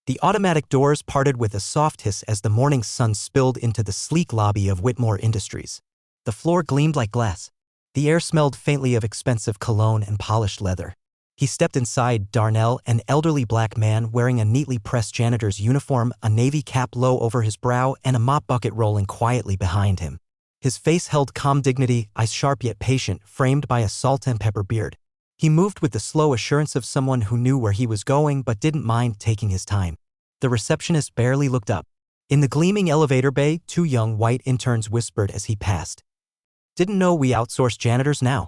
The automatic doors parted with a soft hiss as the morning sun spilled into the sleek lobby of Whitmore Industries. The floor gleamed like glass. The air smelled faintly of expensive cologne and polished leather. He stepped inside. Darnell, an elderly black man wearing a neatly pressed janitor's uniform, a navy cap low over his brow, and a mop bucket rolling quietly behind him. His face held calm dignity, eyes sharp yet patient, framed by a salt and pepper beard. He moved with the slow assurance of someone who knew where he was going but didn't mind taking his time. The receptionist barely looked up. In the gleaming elevator bay, two young white interns whispered as he passed. "Didn't know we outsourced janitors now.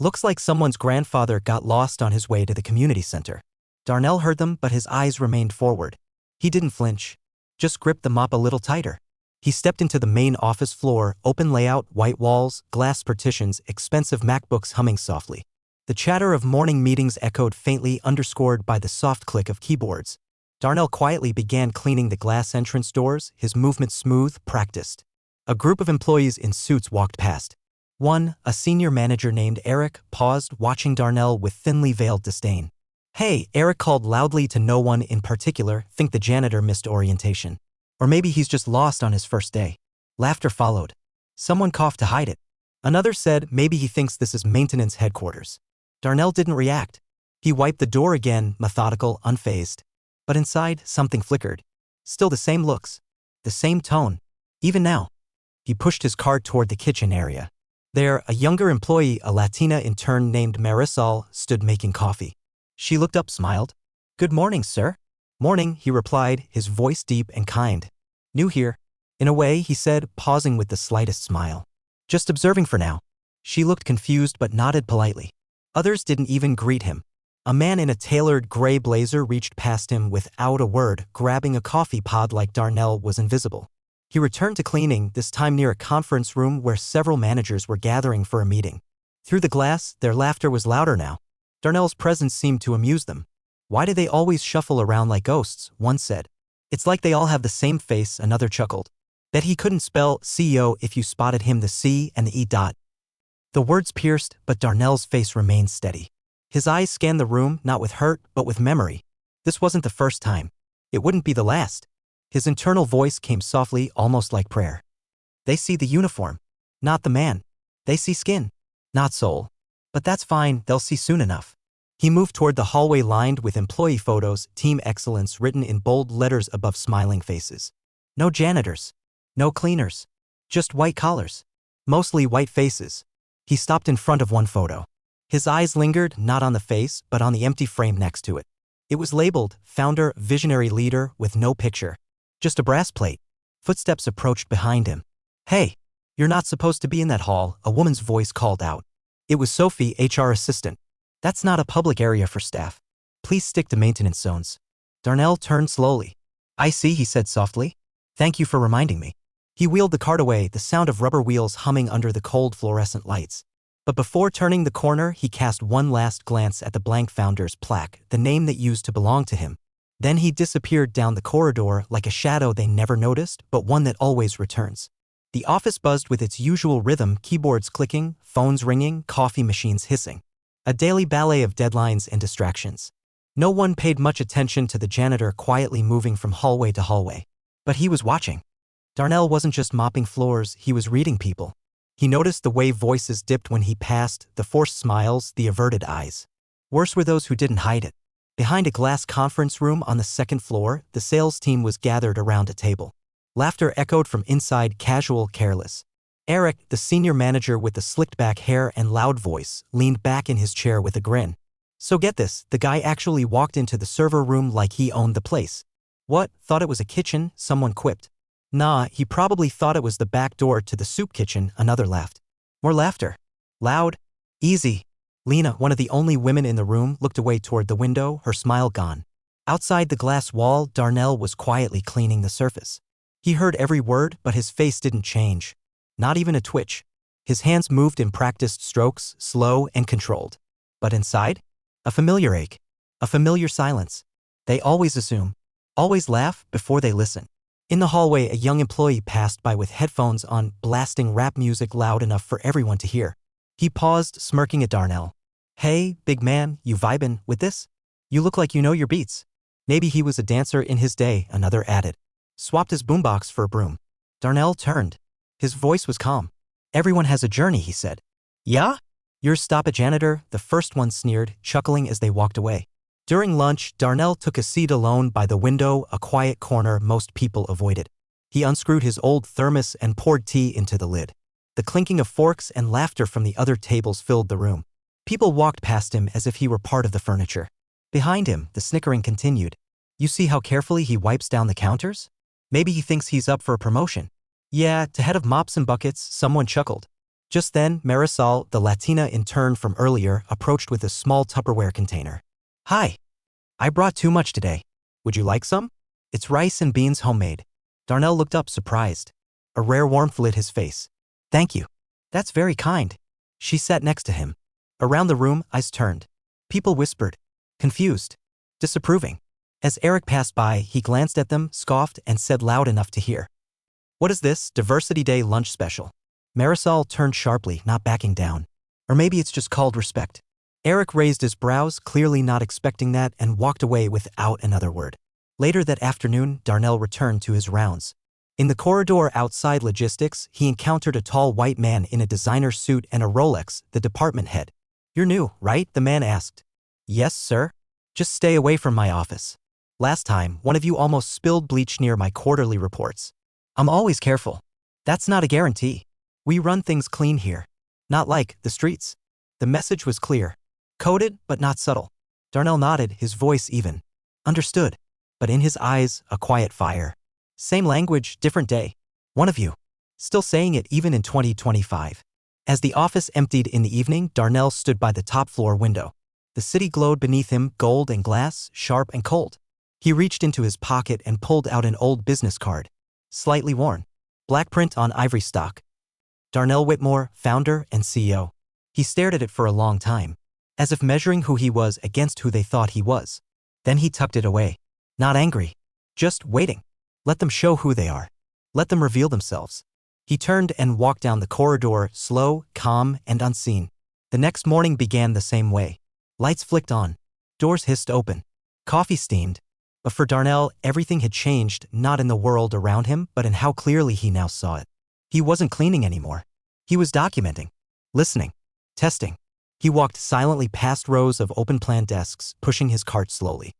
Looks like someone's grandfather got lost on his way to the community center." Darnell heard them, but his eyes remained forward. He didn't flinch, just gripped the mop a little tighter. He stepped into the main office floor, open layout, white walls, glass partitions, expensive MacBooks humming softly. The chatter of morning meetings echoed faintly, underscored by the soft click of keyboards. Darnell quietly began cleaning the glass entrance doors, his movements smooth, practiced. A group of employees in suits walked past. One, a senior manager named Eric, paused, watching Darnell with thinly veiled disdain. "Hey," Eric called loudly to no one in particular. "Think the janitor missed orientation. Or maybe he's just lost on his first day." Laughter followed. Someone coughed to hide it. Another said, "Maybe he thinks this is maintenance headquarters." Darnell didn't react. He wiped the door again, methodical, unfazed. But inside, something flickered. Still the same looks. The same tone. Even now. He pushed his cart toward the kitchen area. There, a younger employee, a Latina intern named Marisol, stood making coffee. She looked up, smiled. "Good morning, sir." "Morning," he replied, his voice deep and kind. "New here." "In a way," he said, pausing with the slightest smile. "Just observing for now." She looked confused but nodded politely. Others didn't even greet him. A man in a tailored gray blazer reached past him without a word, grabbing a coffee pod like Darnell was invisible. He returned to cleaning, this time near a conference room where several managers were gathering for a meeting. Through the glass, their laughter was louder now. Darnell's presence seemed to amuse them. "Why do they always shuffle around like ghosts?" one said. "It's like they all have the same face," another chuckled. "Bet he couldn't spell CEO if you spotted him the C and the E dot." The words pierced, but Darnell's face remained steady. His eyes scanned the room, not with hurt, but with memory. This wasn't the first time. It wouldn't be the last. His internal voice came softly, almost like prayer. "They see the uniform. Not the man. They see skin. Not soul. But that's fine, they'll see soon enough." He moved toward the hallway lined with employee photos, Team Excellence written in bold letters above smiling faces. No janitors. No cleaners. Just white collars. Mostly white faces. He stopped in front of one photo. His eyes lingered, not on the face, but on the empty frame next to it. It was labeled, Founder, Visionary Leader, with no picture. Just a brass plate. Footsteps approached behind him. "Hey, you're not supposed to be in that hall," a woman's voice called out. It was Sophie, HR assistant. "That's not a public area for staff. Please stick to maintenance zones." Darnell turned slowly. "I see," he said softly. "Thank you for reminding me." He wheeled the cart away, the sound of rubber wheels humming under the cold fluorescent lights. But before turning the corner, he cast one last glance at the blank Founder's plaque, the name that used to belong to him. Then he disappeared down the corridor like a shadow they never noticed, but one that always returns. The office buzzed with its usual rhythm, keyboards clicking, phones ringing, coffee machines hissing. A daily ballet of deadlines and distractions. No one paid much attention to the janitor quietly moving from hallway to hallway. But he was watching. Darnell wasn't just mopping floors, he was reading people. He noticed the way voices dipped when he passed, the forced smiles, the averted eyes. Worse were those who didn't hide it. Behind a glass conference room on the second floor, the sales team was gathered around a table. Laughter echoed from inside, casual, careless. Eric, the senior manager with the slicked-back hair and loud voice, leaned back in his chair with a grin. "So get this, the guy actually walked into the server room like he owned the place." "What, thought it was a kitchen?" someone quipped. "Nah, he probably thought it was the back door to the soup kitchen," another laughed. More laughter. Loud. Easy. Lena, one of the only women in the room, looked away toward the window, her smile gone. Outside the glass wall, Darnell was quietly cleaning the surface. He heard every word, but his face didn't change. Not even a twitch. His hands moved in practiced strokes, slow and controlled. But inside? A familiar ache. A familiar silence. They always assume. Always laugh before they listen. In the hallway, a young employee passed by with headphones on, blasting rap music loud enough for everyone to hear. He paused, smirking at Darnell. "Hey, big man, you vibin' with this? You look like you know your beats." Maybe he was a dancer in his day, another added. Swapped his boombox for a broom. Darnell turned. His voice was calm. Everyone has a journey, he said. Yeah? Yours stop at Janitor, the first one sneered, chuckling as they walked away. During lunch, Darnell took a seat alone by the window, a quiet corner most people avoided. He unscrewed his old thermos and poured tea into the lid. The clinking of forks and laughter from the other tables filled the room. People walked past him as if he were part of the furniture. Behind him, the snickering continued. You see how carefully he wipes down the counters? Maybe he thinks he's up for a promotion. Yeah, to head of mops and buckets, someone chuckled. Just then, Marisol, the Latina intern from earlier, approached with a small Tupperware container. Hi. I brought too much today. Would you like some? It's rice and beans homemade. Darnell looked up, surprised. A rare warmth lit his face. Thank you. That's very kind. She sat next to him. Around the room, eyes turned. People whispered. Confused. Disapproving. As Eric passed by, he glanced at them, scoffed, and said loud enough to hear. What is this, Diversity Day lunch special? Marisol turned sharply, not backing down. Or maybe it's just called respect. Eric raised his brows, clearly not expecting that, and walked away without another word. Later that afternoon, Darnell returned to his rounds. In the corridor outside logistics, he encountered a tall white man in a designer suit and a Rolex, the department head. You're new, right? The man asked. Yes, sir. Just stay away from my office. Last time, one of you almost spilled bleach near my quarterly reports. I'm always careful. That's not a guarantee. We run things clean here. Not like the streets. The message was clear. Coded, but not subtle. Darnell nodded, his voice even. Understood. But in his eyes, a quiet fire. Same language, different day. One of you. Still saying it even in 2025. As the office emptied in the evening, Darnell stood by the top floor window. The city glowed beneath him, gold and glass, sharp and cold. He reached into his pocket and pulled out an old business card. Slightly worn. Black print on ivory stock. Darnell Whitmore, founder and CEO. He stared at it for a long time, as if measuring who he was against who they thought he was. Then he tucked it away. Not angry. Just waiting. Let them show who they are. Let them reveal themselves. He turned and walked down the corridor, slow, calm, and unseen. The next morning began the same way. Lights flicked on. Doors hissed open. Coffee steamed. But for Darnell, everything had changed, not in the world around him, but in how clearly he now saw it. He wasn't cleaning anymore. He was documenting. Listening. Testing. He walked silently past rows of open-plan desks, pushing his cart slowly.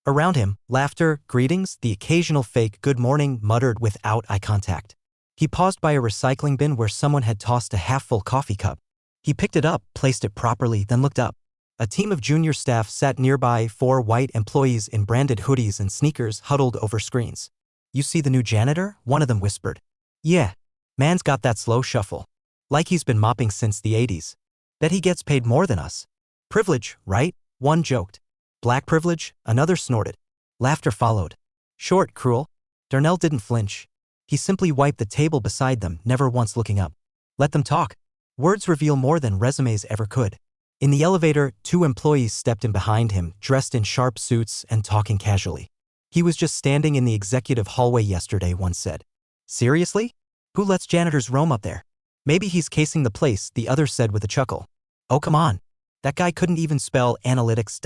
Around him, laughter, greetings, the occasional fake good morning muttered without eye contact. He paused by a recycling bin where someone had tossed a half-full coffee cup. He picked it up, placed it properly, then looked up. A team of junior staff sat nearby, 4 white employees in branded hoodies and sneakers huddled over screens. You see the new janitor? One of them whispered. Yeah. Man's got that slow shuffle. Like he's been mopping since the 80s. Bet he gets paid more than us. Privilege, right? One joked. Black privilege? Another snorted. Laughter followed. Short, cruel. Darnell didn't flinch. He simply wiped the table beside them, never once looking up. Let them talk. Words reveal more than resumes ever could. In the elevator, 2 employees stepped in behind him, dressed in sharp suits and talking casually. He was just standing in the executive hallway yesterday, one said. Seriously? Who lets janitors roam up there? Maybe he's casing the place, the other said with a chuckle. Oh, come on. That guy couldn't even spell analytics.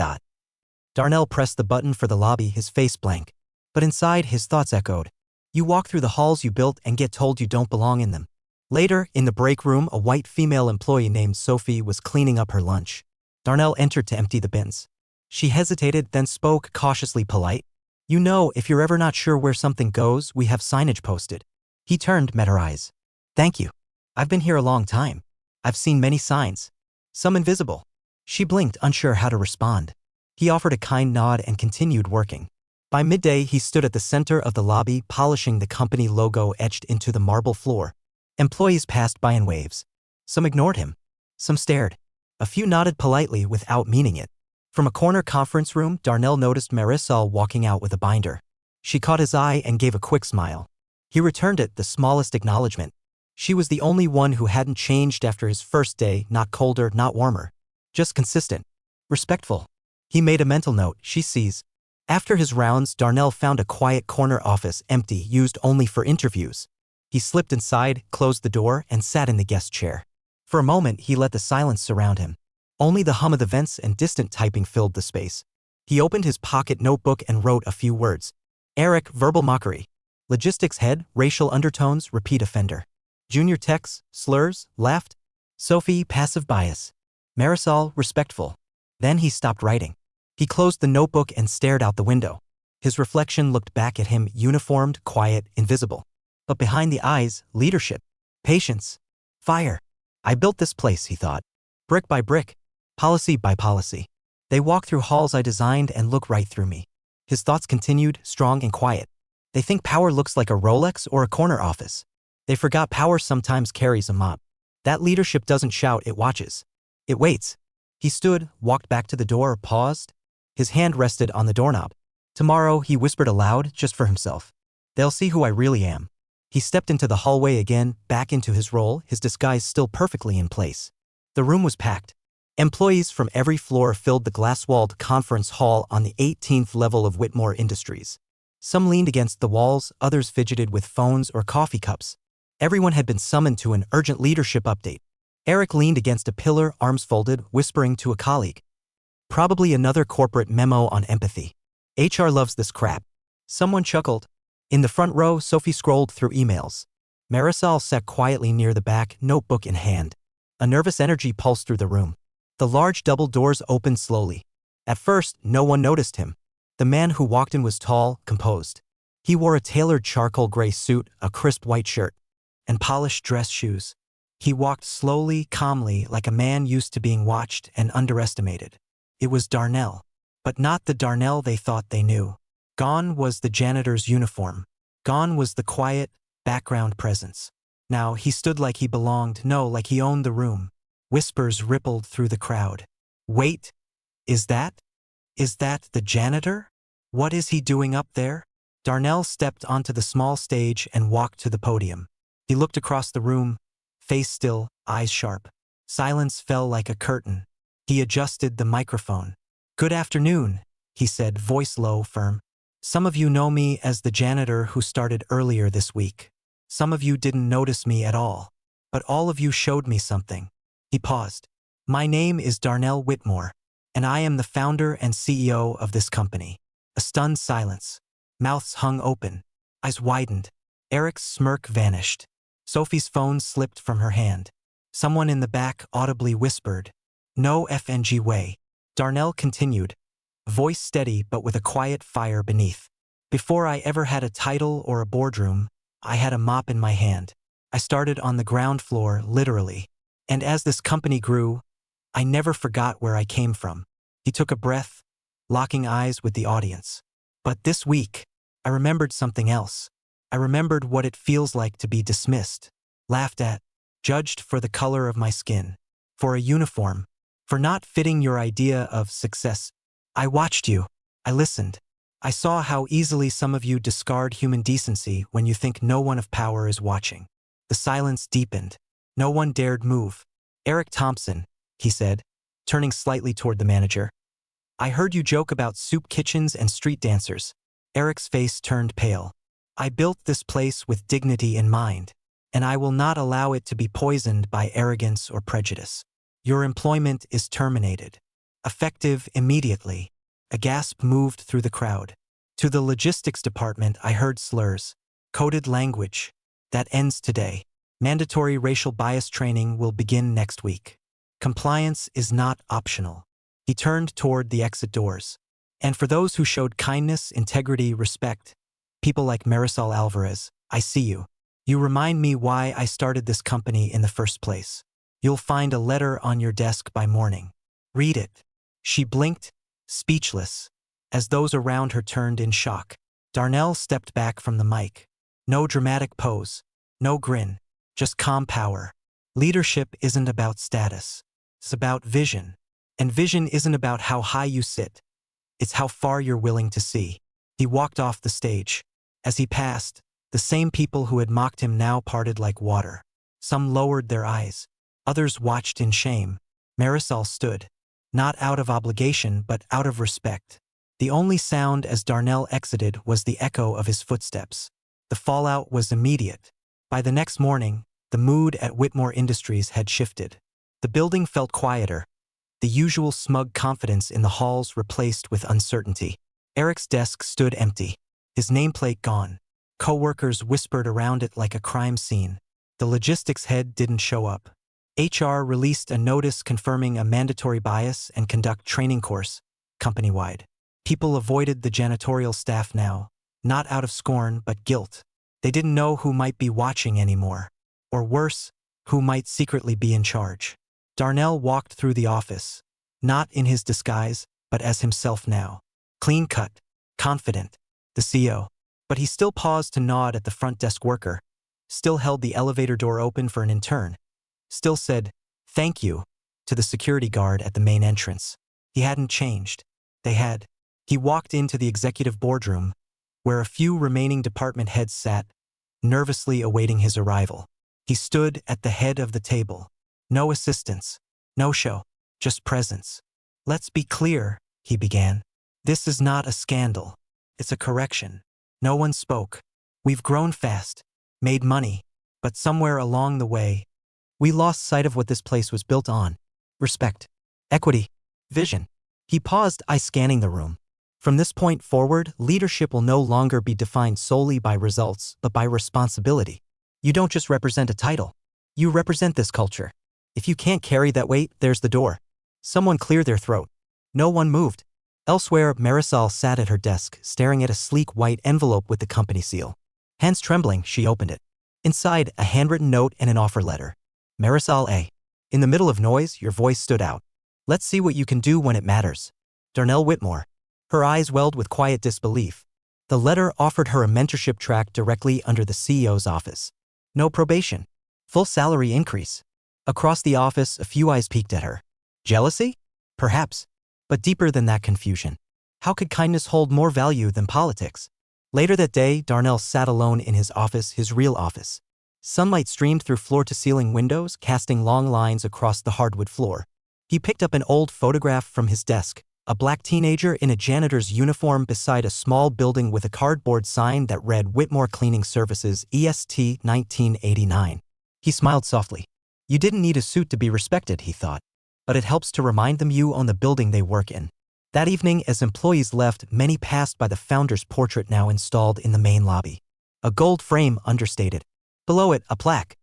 Darnell pressed the button for the lobby, his face blank. But inside, his thoughts echoed. You walk through the halls you built and get told you don't belong in them. Later, in the break room, a white female employee named Sophie was cleaning up her lunch. Darnell entered to empty the bins. She hesitated, then spoke, cautiously polite. You know, if you're ever not sure where something goes, we have signage posted. He turned, met her eyes. Thank you. I've been here a long time. I've seen many signs. Some invisible. She blinked, unsure how to respond. He offered a kind nod and continued working. By midday, he stood at the center of the lobby, polishing the company logo etched into the marble floor. Employees passed by in waves. Some ignored him. Some stared. A few nodded politely without meaning it. From a corner conference room, Darnell noticed Marisol walking out with a binder. She caught his eye and gave a quick smile. He returned it, the smallest acknowledgement. She was the only one who hadn't changed after his first day, not colder, not warmer. Just consistent. Respectful. He made a mental note, she sees. After his rounds, Darnell found a quiet corner office empty, used only for interviews. He slipped inside, closed the door, and sat in the guest chair. For a moment, he let the silence surround him. Only the hum of the vents and distant typing filled the space. He opened his pocket notebook and wrote a few words. Eric, verbal mockery. Logistics head, racial undertones, repeat offender. Junior techs, slurs, laughed. Sophie, passive bias. Marisol, respectful. Then he stopped writing. He closed the notebook and stared out the window. His reflection looked back at him, uniformed, quiet, invisible. But behind the eyes, leadership, patience, fire. I built this place, he thought. Brick by brick, policy by policy. They walk through halls I designed and look right through me. His thoughts continued, strong and quiet. They think power looks like a Rolex or a corner office. They forgot power sometimes carries a mop. That leadership doesn't shout, it watches. It waits. He stood, walked back to the door, paused. His hand rested on the doorknob. Tomorrow, he whispered aloud, just for himself. They'll see who I really am. He stepped into the hallway again, back into his role, his disguise still perfectly in place. The room was packed. Employees from every floor filled the glass-walled conference hall on the 18th level of Whitmore Industries. Some leaned against the walls, others fidgeted with phones or coffee cups. Everyone had been summoned to an urgent leadership update. Eric leaned against a pillar, arms folded, whispering to a colleague. Probably another corporate memo on empathy. HR loves this crap. Someone chuckled. In the front row, Sophie scrolled through emails. Marisol sat quietly near the back, notebook in hand. A nervous energy pulsed through the room. The large double doors opened slowly. At first, no one noticed him. The man who walked in was tall, composed. He wore a tailored charcoal gray suit, a crisp white shirt, and polished dress shoes. He walked slowly, calmly, like a man used to being watched and underestimated. It was Darnell, but not the Darnell they thought they knew. Gone was the janitor's uniform. Gone was the quiet, background presence. Now he stood like he belonged, no, like he owned the room. Whispers rippled through the crowd. Wait, is that the janitor? What is he doing up there? Darnell stepped onto the small stage and walked to the podium. He looked across the room, face still, eyes sharp. Silence fell like a curtain. He adjusted the microphone. Good afternoon, he said, voice low, firm. Some of you know me as the janitor who started earlier this week. Some of you didn't notice me at all. But all of you showed me something. He paused. My name is Darnell Whitmore, and I am the founder and CEO of this company. A stunned silence. Mouths hung open. Eyes widened. Eric's smirk vanished. Sophie's phone slipped from her hand. Someone in the back audibly whispered, "No FNG way." Darnell continued, voice steady but with a quiet fire beneath. Before I ever had a title or a boardroom, I had a mop in my hand. I started on the ground floor, literally. And as this company grew, I never forgot where I came from. He took a breath, locking eyes with the audience. But this week, I remembered something else. I remembered what it feels like to be dismissed, laughed at, judged for the color of my skin, for a uniform, for not fitting your idea of success. I watched you. I listened. I saw how easily some of you discard human decency when you think no one of power is watching. The silence deepened. No one dared move. Eric Thompson, he said, turning slightly toward the manager. I heard you joke about soup kitchens and street dancers. Eric's face turned pale. I built this place with dignity in mind, and I will not allow it to be poisoned by arrogance or prejudice. Your employment is terminated. Effective immediately. A gasp moved through the crowd. To the logistics department, I heard slurs. Coded language. That ends today. Mandatory racial bias training will begin next week. Compliance is not optional. He turned toward the exit doors. And for those who showed kindness, integrity, respect, people like Marisol Alvarez, I see you. You remind me why I started this company in the first place. You'll find a letter on your desk by morning. Read it. She blinked, speechless, as those around her turned in shock. Darnell stepped back from the mic. No dramatic pose, no grin, just calm power. Leadership isn't about status. It's about vision. And vision isn't about how high you sit. It's how far you're willing to see. He walked off the stage. As he passed, the same people who had mocked him now parted like water. Some lowered their eyes. Others watched in shame. Marisol stood. Not out of obligation, but out of respect. The only sound as Darnell exited was the echo of his footsteps. The fallout was immediate. By the next morning, the mood at Whitmore Industries had shifted. The building felt quieter. the usual smug confidence in the halls replaced with uncertainty. Eric's desk stood empty, his nameplate gone. Coworkers whispered around it like a crime scene. The logistics head didn't show up. HR released a notice confirming a mandatory bias and conduct training course, company-wide. People avoided the janitorial staff now, not out of scorn but guilt. They didn't know who might be watching anymore. Or worse, who might secretly be in charge. Darnell walked through the office, not in his disguise, but as himself now. Clean-cut, confident, the CEO. But he still paused to nod at the front desk worker, still held the elevator door open for an intern, still said, "Thank you," to the security guard at the main entrance. He hadn't changed. They had. He walked into the executive boardroom, where a few remaining department heads sat, nervously awaiting his arrival. He stood at the head of the table. No assistants, no show, just presence. "Let's be clear," he began. "This is not a scandal. It's a correction." No one spoke. "We've grown fast, made money, but somewhere along the way, we lost sight of what this place was built on. Respect, equity, vision." He paused, eye scanning the room. "From this point forward, leadership will no longer be defined solely by results, but by responsibility. You don't just represent a title. You represent this culture. If you can't carry that weight, there's the door." Someone cleared their throat. No one moved. Elsewhere, Marisol sat at her desk, staring at a sleek white envelope with the company seal. Hands trembling, she opened it. Inside, a handwritten note and an offer letter. "Marisol A." In the middle of noise, your voice stood out. "Let's see what you can do when it matters. Darnell Whitmore." Her eyes welled with quiet disbelief. The letter offered her a mentorship track directly under the CEO's office. No probation. Full salary increase. Across the office, a few eyes peeked at her. Jealousy? Perhaps. But deeper than that, confusion. How could kindness hold more value than politics? Later that day, Darnell sat alone in his office, his real office. Sunlight streamed through floor-to-ceiling windows, casting long lines across the hardwood floor. He picked up an old photograph from his desk, a black teenager in a janitor's uniform beside a small building with a cardboard sign that read Whitmore Cleaning Services, EST 1989. He smiled softly. You didn't need a suit to be respected, he thought. But it helps to remind them you own the building they work in. That evening, as employees left, many passed by the founder's portrait now installed in the main lobby. A gold frame understated. Below it, a plaque.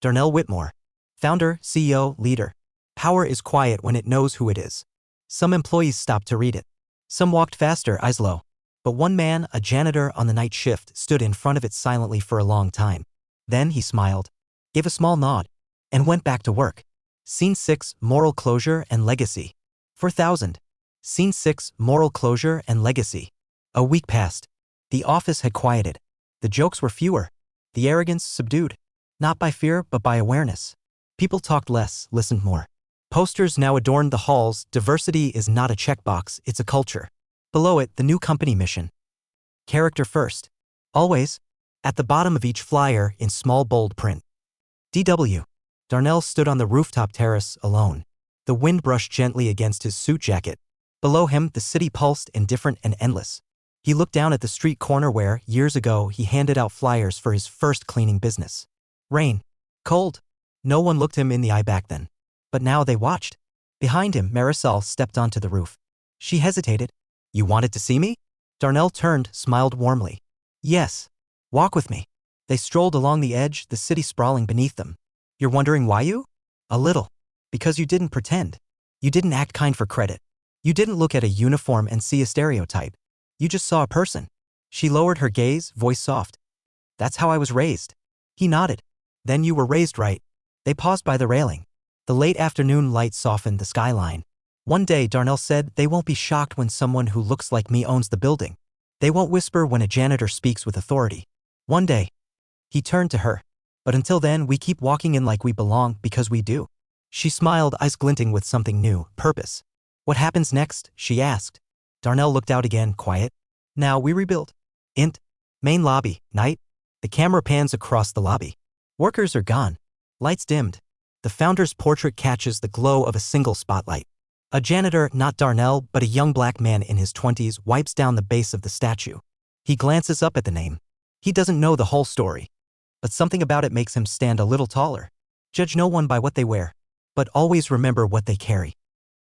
Darnell Whitmore. Founder, CEO, leader. Power is quiet when it knows who it is. Some employees stopped to read it. Some walked faster, eyes low. But one man, a janitor on the night shift, stood in front of it silently for a long time. Then he smiled, gave a small nod, and went back to work. Scene 6, Moral Closure and Legacy. 4,000. Scene 6, Moral Closure and Legacy. A week passed. The office had quieted. The jokes were fewer. The arrogance subdued. Not by fear, but by awareness. People talked less, listened more. Posters now adorned the halls. Diversity is not a checkbox, it's a culture. Below it, the new company mission. Character first. Always. At the bottom of each flyer, in small bold print. DW. Darnell stood on the rooftop terrace, alone. The wind brushed gently against his suit jacket. Below him, the city pulsed, indifferent and endless. He looked down at the street corner where, years ago, he handed out flyers for his first cleaning business. Rain. Cold. No one looked him in the eye back then. But now they watched. Behind him, Marisol stepped onto the roof. She hesitated. You wanted to see me? Darnell turned, smiled warmly. Yes. Walk with me. They strolled along the edge, the city sprawling beneath them. You're wondering why you? A little. Because you didn't pretend. You didn't act kind for credit. You didn't look at a uniform and see a stereotype. You just saw a person. She lowered her gaze, voice soft. That's how I was raised. He nodded. Then you were raised right. They paused by the railing. The late afternoon light softened the skyline. One day, Darnell said, they won't be shocked when someone who looks like me owns the building. They won't whisper when a janitor speaks with authority. One day. He turned to her. But until then, we keep walking in like we belong because we do. She smiled, eyes glinting with something new, purpose. What happens next? She asked. Darnell looked out again, quiet. Now we rebuild. Int. Main lobby, night. The camera pans across the lobby. Workers are gone. Lights dimmed. The founder's portrait catches the glow of a single spotlight. A janitor, not Darnell, but a young black man in his 20s, wipes down the base of the statue. He glances up at the name. He doesn't know the whole story. But something about it makes him stand a little taller. Judge no one by what they wear, but always remember what they carry.